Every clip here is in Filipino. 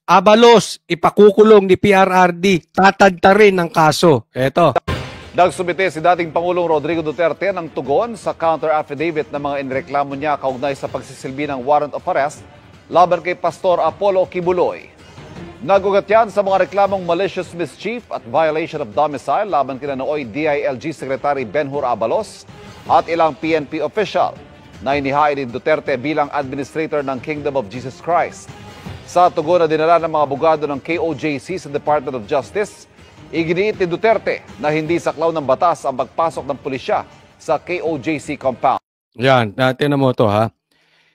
Abalos, ipakukulong ni PRRD, tatadta rin ng kaso. Eto. Nagsumite si dating Pangulong Rodrigo Duterte ng tugon sa counter-affidavit ng mga inreklamo niya kaugnay sa pagsisilbi ng warrant of arrest laban kay Pastor Apollo Kibuloy. Nagugat yan sa mga reklamong malicious mischief at violation of domicile laban kina nooy DILG Secretary Benhur Abalos at ilang PNP official na inihain ni Duterte bilang administrator ng Kingdom of Jesus Christ. Sa tugon na dinala ng mga abogado ng KOJC sa Department of Justice, iginiit ni Duterte na hindi saklaw ng batas ang pagpasok ng pulisya sa KOJC compound. Yan, tinan mo to ha.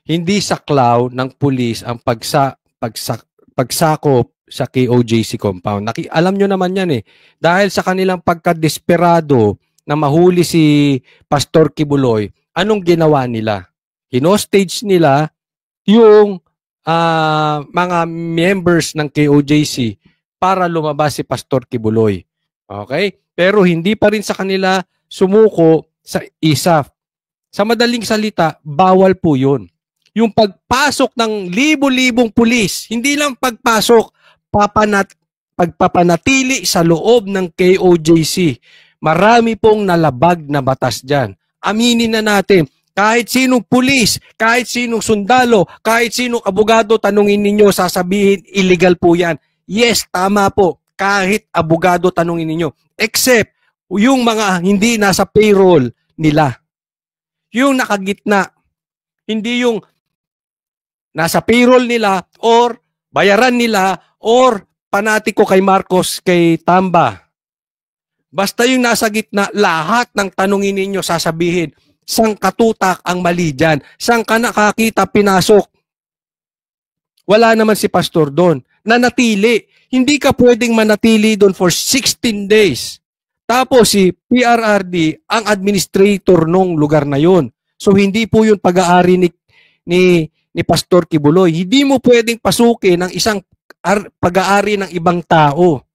Hindi saklaw ng pulis ang pagsakop sa KOJC compound. Alam nyo naman yan eh. Dahil sa kanilang pagkadesperado na mahuli si Pastor Kibuloy, anong ginawa nila? Hinostage nila yung mga members ng KOJC para lumabas si Pastor Kibuloy. Okay? Pero hindi pa rin sa kanila sumuko sa ISAF. Sa madaling salita, bawal po yun. Yung pagpasok ng libo-libong pulis, hindi lang pagpasok, pagpapanatili sa loob ng KOJC. Marami pong nalabag na batas dyan. Aminin na natin, kahit sinong pulis, kahit sinong sundalo, kahit sinong abogado, tanungin ninyo, sasabihin, illegal po yan. Yes, tama po. Kahit abogado, tanungin ninyo. Except, yung mga hindi nasa payroll nila. Yung nakagitna. Hindi yung nasa payroll nila or bayaran nila or panatiko kay Marcos, kay Tamba. Basta yung nasa gitna, lahat ng tanungin ninyo, sasabihin, sang katutak ang mali dyan? Sang ka nakakita pinasok? Wala naman si pastor doon. Nanatili. Hindi ka pwedeng manatili doon for 16 days. Tapos si PRRD ang administrator nung lugar na yon. So hindi po yung pag-aari ni Pastor Kibuloy. Hindi mo pwedeng pasukin ng isang pag-aari ng ibang tao.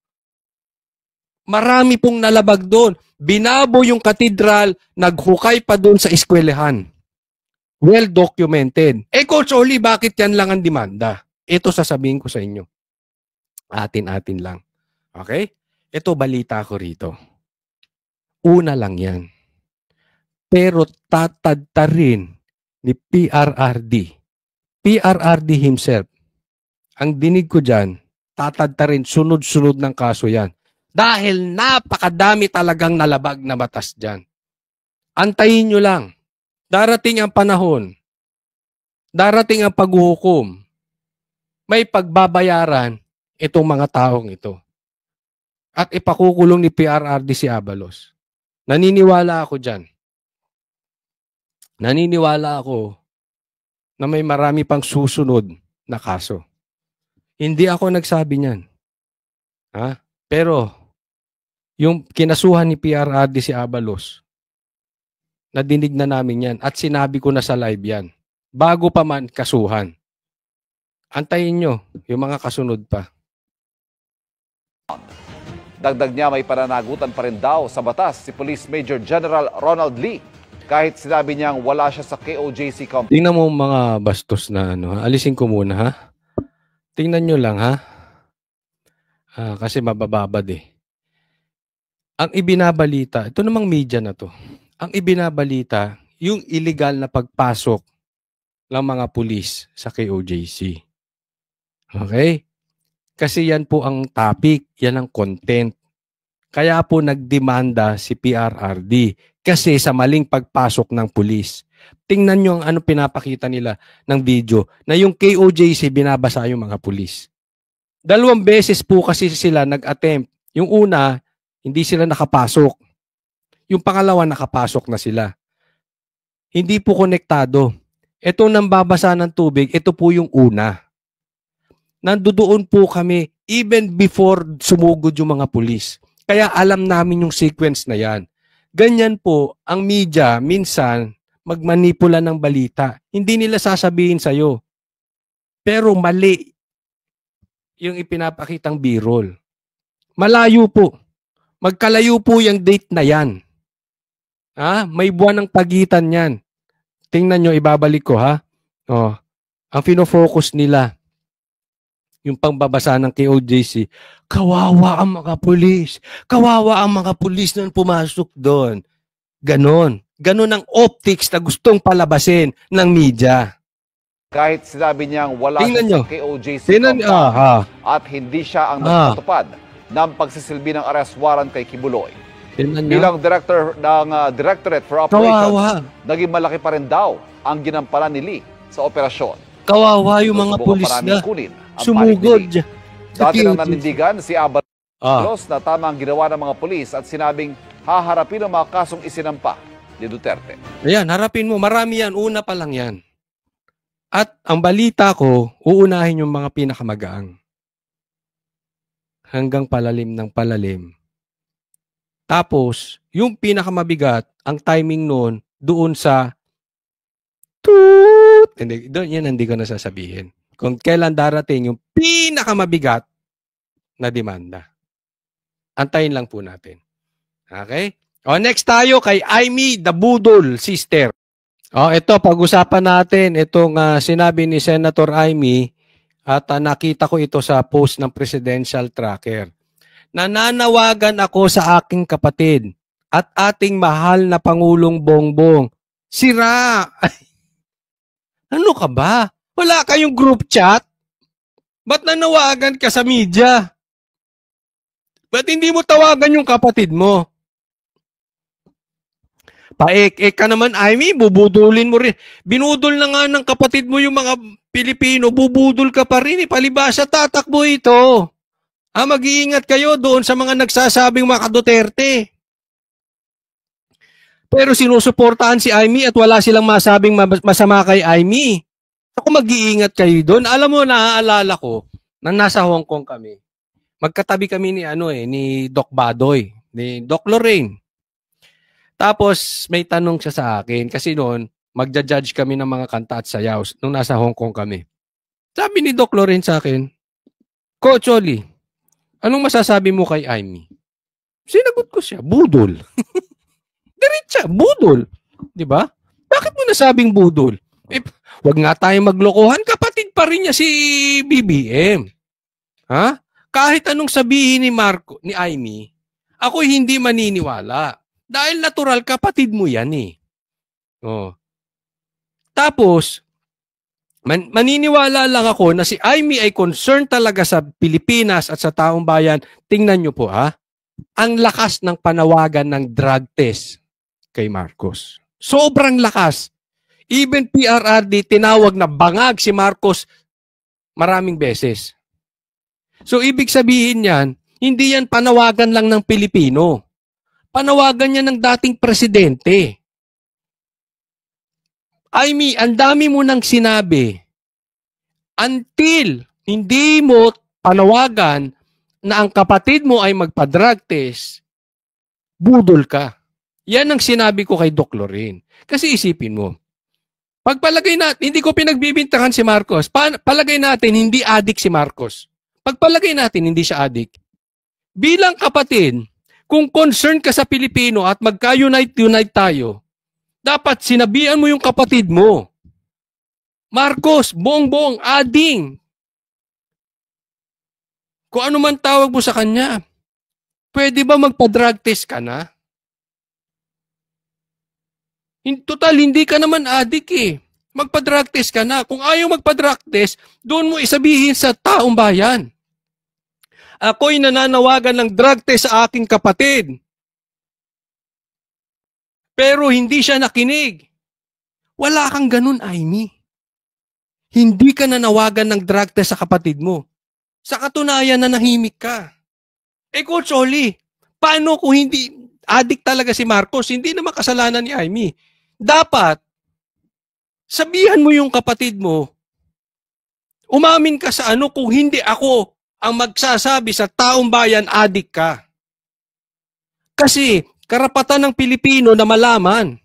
Marami pong nalabag doon. Binabo yung katedral, naghukay pa doon sa eskwelahan. Well documented. Coach Oli, bakit yan lang ang demanda? Ito sasabihin ko sa inyo. Atin-atin lang. Okay? Ito balita ko rito. Una lang yan. Pero tatadta rin ni PRRD. PRRD himself. Ang dinig ko dyan, tatadta rin, sunod-sunod ng kaso yan. Dahil napakadami talagang nalabag na batas dyan. Antayin nyo lang. Darating ang panahon. Darating ang paghuhukom. May pagbabayaran itong mga taong ito. At ipakukulong ni PRRD si Abalos. Naniniwala ako dyan. Naniniwala ako na may marami pang susunod na kaso. Hindi ako nagsabi niyan. Ha? Pero, yung kinasuhan ni PRRD si Abalos, nadinig na namin yan at sinabi ko na sa live yan. Bago pa man kasuhan. Antayin nyo yung mga kasunod pa. Dagdag niya may pananagutan pa rin daw sa batas si Police Major General Ronald Lee kahit sinabi niyang wala siya sa KOJC company. Tingnan mo mga bastos na ano. Alisin ko muna ha. Tingnan nyo lang ha. Kasi mabababad eh. Ang ibinabalita, ito namang media na to. Ang ibinabalita, yung illegal na pagpasok ng mga pulis sa KOJC. Okay? Kasi yan po ang topic, yan ang content. Kaya po nagdemanda si PRRD kasi sa maling pagpasok ng pulis. Tingnan nyo ang ano pinapakita nila ng video na yung KOJC binabasa yung mga pulis. 2 beses po kasi sila nag-attempt. Yung una, hindi sila nakapasok. Yung pangalawa, nakapasok na sila. Hindi po konektado. Ito nang babasa ng tubig, ito po yung una. Nandoon po kami even before sumugod yung mga pulis. Kaya alam namin yung sequence na yan. Ganyan po, ang media minsan magmanipula ng balita. Hindi nila sasabihin sa'yo. Pero mali yung ipinapakitang B-roll. Malayo po. Magkalayo po yung date na yan. May buwan ng pagitan yan. Tingnan nyo, ibabalik ko ha. Ang fino-focus nila. yung pangbabasa ng KOJC, kawawa ang mga pulis. Kawawa ang mga pulis na pumasok doon. Ganon. Ganon ang optics na gustong palabasin ng media. Kahit sinabi niyang wala Tingnan siya nyo. sa KOJC at hindi siya ang nagpatupad ng pagsisilbi ng arrest warrant kay Kibuloy. Bilang director ng Directorate for Operations, naging malaki pa rin daw ang ginampanan ni Lee sa operasyon. Kawawa yung mga pulis na sumugod. Dati nang nanindigan si Abalos na tama ang ginawa ng mga pulis at sinabing haharapin ang mga kasong isinampa ni Duterte. Ayan, harapin mo. Marami yan. Una pa lang yan. At ang balita ko, uunahin yung mga pinakamagaang. Hanggang palalim ng palalim. Tapos, yung pinakamabigat, ang timing noon, doon sa toot. Hindi ko nasasabihin. Kung kailan darating yung pinakamabigat na demanda. Antayin lang po natin. Okay? O, next tayo kay Aimee the Budol sister. O, ito, pag-usapan natin itong sinabi ni Senator Aimee at nakita ko ito sa post ng Presidential Tracker. Nananawagan ako sa aking kapatid at ating mahal na Pangulong Bongbong. Sira! Ano ka ba? Wala kayong group chat? Ba't nanawagan ka sa media? Ba't hindi mo tawagan yung kapatid mo? Paek-ek ka naman, Aimee, bubudulin mo rin. Binudol na nga ng kapatid mo yung mga Pilipino, bubudol ka pa rin. Palibasa, tatakbo ito. Mag-iingat kayo doon sa mga nagsasabing mga Duterte. Pero sinusuportahan si Aimee at wala silang masabing masama kay Aimee. Ako mag-iingat kayo doon. Alam mo, naaalala ko, nang nasa Hong Kong kami, magkatabi kami ni Doc Badoy, ni Doc Lorraine. Tapos may tanong siya sa akin kasi noon magja-judge kami ng mga kanta at sayaw nung nasa Hong Kong kami. Sabi ni Doc Lorraine sa akin, Coach Oli, anong masasabi mo kay Aimee? Sinagot ko siya, budol. Diretsa, budol. 'Di ba? Bakit mo nasabing budol? Wag nga tayong maglokohan, kapatid pa rin niya si BBM. Ha? Kahit anong sabihin ni Aimee, ako hindi maniniwala. Dahil natural, kapatid mo yan eh. Oh. Tapos, maniniwala lang ako na si Aimee ay concerned talaga sa Pilipinas at sa taong bayan. Tingnan nyo po ang lakas ng panawagan ng drug test kay Marcos. Sobrang lakas. Even PRRD tinawag na bangag si Marcos maraming beses. So, ibig sabihin yan, hindi yan panawagan lang ng Pilipino. Panawagan niya ng dating presidente. Aimee, ang dami mo nang sinabi. Until hindi mo panawagan na ang kapatid mo ay magpa-drug test, budol ka. Yan ang sinabi ko kay Doc Lorraine. Kasi isipin mo, pagpalagay natin, hindi ko pinagbibintangan si Marcos, palagay natin hindi adik si Marcos. Pagpalagay natin hindi siya adik. Bilang kapatid, kung concerned ka sa Pilipino at magka-unite tayo, dapat sinabihan mo yung kapatid mo. Marcos, Bongbong, ading. Kung ano man tawag mo sa kanya, pwede ba magpa-drug test ka na? Total, hindi ka naman adik eh. Magpa-drug test ka na. Kung ayaw magpa-drug test, doon mo isabihin sa taong bayan. Ako'y nananawagan ng drug test sa aking kapatid. Pero hindi siya nakinig. Wala kang ganun, Aimee. Hindi ka nanawagan ng drug test sa kapatid mo. Sa katunayan na nahimik ka. Coach Oli, paano kung hindi adik talaga si Marcos? Hindi naman kasalanan ni Aimee. Dapat, sabihan mo yung kapatid mo, umamin ka sa kung hindi ako ang magsasabi sa taong bayan, adik ka. Kasi, karapatan ng Pilipino na malaman.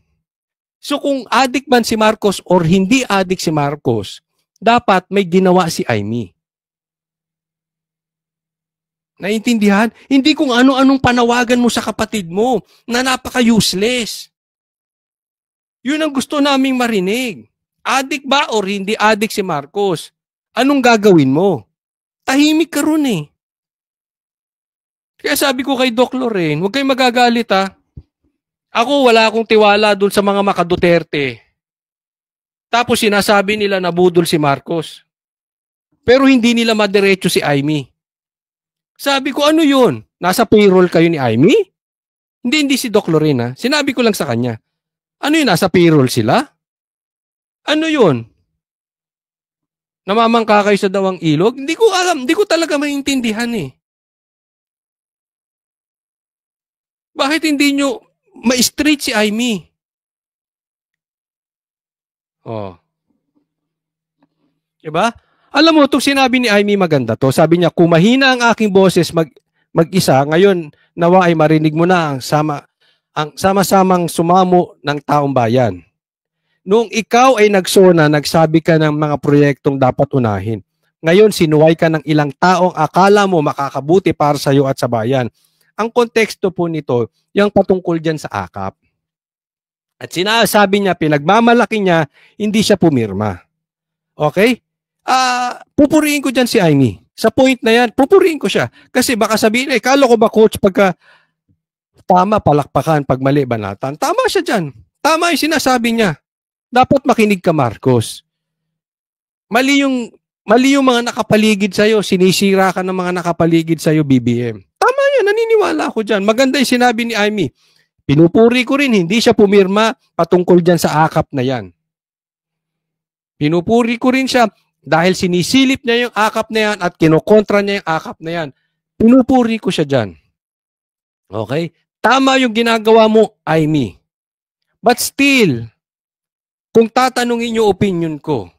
So kung adik man si Marcos or hindi adik si Marcos, dapat may ginawa si Aimee. Naintindihan? Hindi kung ano-anong panawagan mo sa kapatid mo na napaka-useless. Yun ang gusto naming marinig. Adik ba or hindi adik si Marcos? Anong gagawin mo? Tahimik ka ron eh. Kaya sabi ko kay Doc Loren, huwag kayong magagalit ha. Ako wala akong tiwala dun sa mga maka-Duterte. Tapos sinasabi nila na budol si Marcos. Pero hindi nila madiretso si Amy. Sabi ko, ano yun? Nasa payroll kayo ni Amy? Hindi si Doc Loren ha. Sinabi ko lang sa kanya. Ano yun? Nasa payroll sila? Ano yun? Namamangka kayo sa dawang ilog? Hindi ko alam. Hindi ko talaga maintindihan eh. Bakit hindi nyo ma-straight si Amy? Oh. Diba? Alam mo, itong sinabi ni Amy maganda to. Sabi niya, kung mahina ang aking boses mag-isa, ngayon nawa ay marinig mo na ang sama-samang sumamo ng taong bayan. Nung ikaw ay nagsona, nagsabi ka ng mga proyektong dapat unahin. Ngayon, sinuway ka ng ilang taong akala mo makakabuti para sa iyo at sa bayan. Ang konteksto po nito, yung patungkol dyan sa AKAP. At sinasabi niya, pinagmamalaki niya, hindi siya pumirma. Okay? Pupuriin ko dyan si Amy. Sa point na yan, pupuriin ko siya. Kasi baka sabihin, kala ko ba coach pagka tama palakpakan, pag mali banatan. Tama siya dyan. Tama yung sinasabi niya. Dapat makinig ka, Marcos. Mali yung mga nakapaligid sa'yo, sinisira ka ng mga nakapaligid sa'yo, BBM. Tama yan, naniniwala ako dyan. Maganda yung sinabi ni Amy. Pinupuri ko rin, hindi siya pumirma patungkol dyan sa AKAP na yan. Pinupuri ko rin siya dahil sinisilip niya yung AKAP na yan at kinokontra niya yung AKAP na yan. Pinupuri ko siya dyan. Okay? Tama yung ginagawa mo, Amy. But still, kung tatanungin yung opinion ko,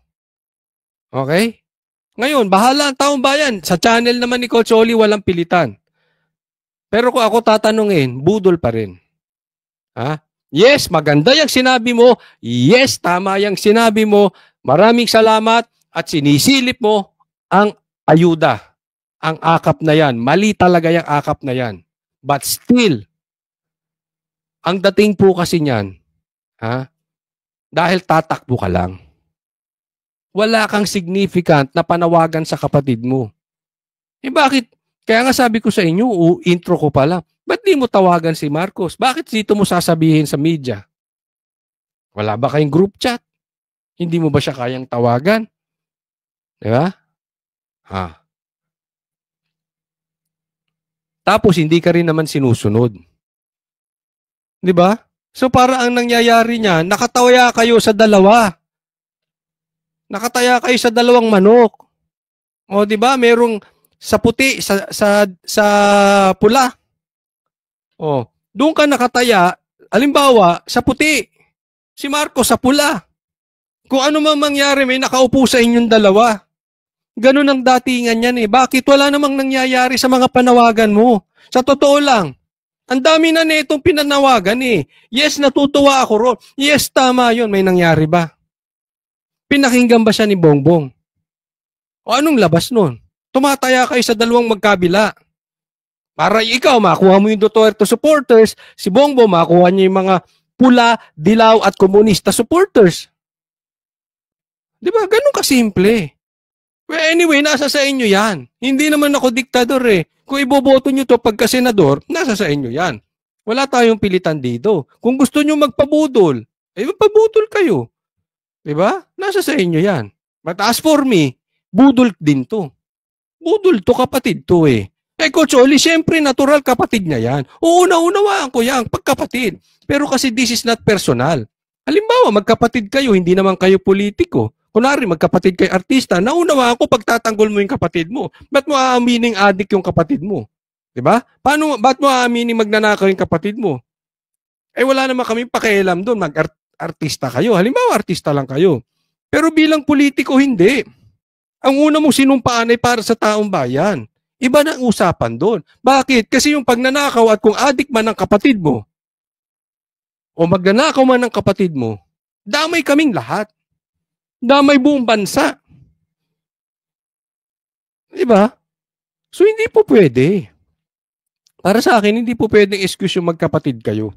okay? Ngayon, bahala ang taong bayan. Sa channel naman ni Coach Oli, walang pilitan. Pero kung ako tatanungin, budol pa rin. Ha? Yes, maganda yung sinabi mo. Yes, tama yung sinabi mo. Maraming salamat at sinisilip mo ang ayuda. Ang AKAP na yan. Mali talaga yung AKAP na yan. But still, ang dating po kasi niyan, dahil tatakbo ka lang. Wala kang significant na panawagan sa kapatid mo. Bakit? Kaya nga sabi ko sa inyo, intro ko pala. Ba't di mo tawagan si Marcos? Bakit dito mo sasabihin sa media? Wala ba kayong group chat? Hindi mo ba siya kayang tawagan? Diba? Tapos hindi ka rin naman sinusunod. Diba? So para ang nangyayari niya, nakataya kayo sa dalawa. Nakataya kayo sa dalawang manok. O diba? Merong sa puti, sa pula. O, doon ka nakataya, halimbawa, sa puti. Si Marcos sa pula. Kung ano mang mangyari, may nakaupo sa inyong dalawa. Ganun ang datingan yan eh. Bakit? Wala namang nangyayari sa mga panawagan mo. Sa totoo lang, ang dami na nitong pinanawagan eh. Yes, natutuwa ako ron. Yes, tama yun. May nangyari ba? Pinakinggan ba siya ni Bongbong? O anong labas nun? Tumataya kayo sa dalawang magkabila. Para ikaw, makuha mo yung Duterte supporters, si Bongbong, makuha niya yung mga pula, dilaw at komunista supporters. Di ba? Ganun kasimple. Well, anyway, nasa sa inyo yan. Hindi naman ako diktador eh. Kung iboboto nyo to pagka senador, nasa sa inyo yan. Wala tayong pilitan dito. Kung gusto nyo magpabudol, magpabudol kayo. Diba? Nasa sa inyo yan. But as for me, budol din to. Budol to, kapatid to eh. Coach Oli, siyempre natural kapatid niya yan. Unawaan ko yan, pagkapatid. Pero kasi this is not personal. Halimbawa, magkapatid kayo, hindi naman kayo politiko. Kunwari, magkapatid kayo artista, naunawaan ko pagtatanggol mo yung kapatid mo. Ba't mo aamining adik yung kapatid mo? Diba? Ba't mo aamining magnanakaw yung kapatid mo? Wala naman kami pakialam doon, mag-artista kayo. Halimbawa, artista lang kayo. Pero bilang politiko, hindi. Ang una mong sinumpaan ay para sa taong bayan. Iba na ang usapan doon. Bakit? Kasi yung pagnanakaw at kung adik man ang kapatid mo, o magnanakaw man ang kapatid mo, damay kaming lahat. Damay buong bansa. Diba? So, hindi po pwede. Para sa akin, hindi po pwedeng excuse yung magkapatid kayo.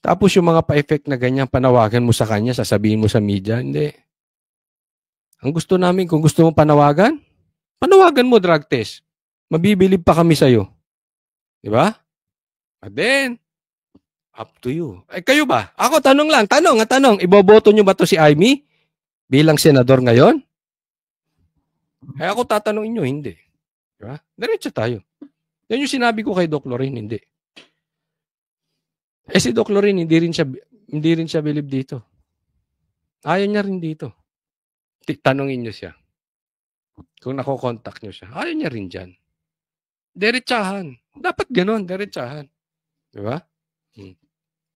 Tapos yung mga pa-effect na ganyan, panawagan mo sa kanya, sasabihin mo sa media, hindi. Ang gusto namin, kung gusto mo panawagan, Panawagan mo drug test. Mabibilib pa kami sa'yo. Di ba? And then, up to you. Eh, kayo ba? Ako, tanong lang. Tanong. Iboboto nyo ba to si Amy bilang senador ngayon? Eh, ako tatanungin nyo, hindi. Di ba? Diretso tayo. Yan yung sinabi ko kay Doc Lorraine, hindi. Eh, si Doc Lorraine, hindi rin siya bilib dito. Ayaw niya rin dito. Tanungin nyo siya. Kung nakokontakt nyo siya, ayaw niya rin dyan. Diretsahan. Dapat ganon, diretsahan. Di ba?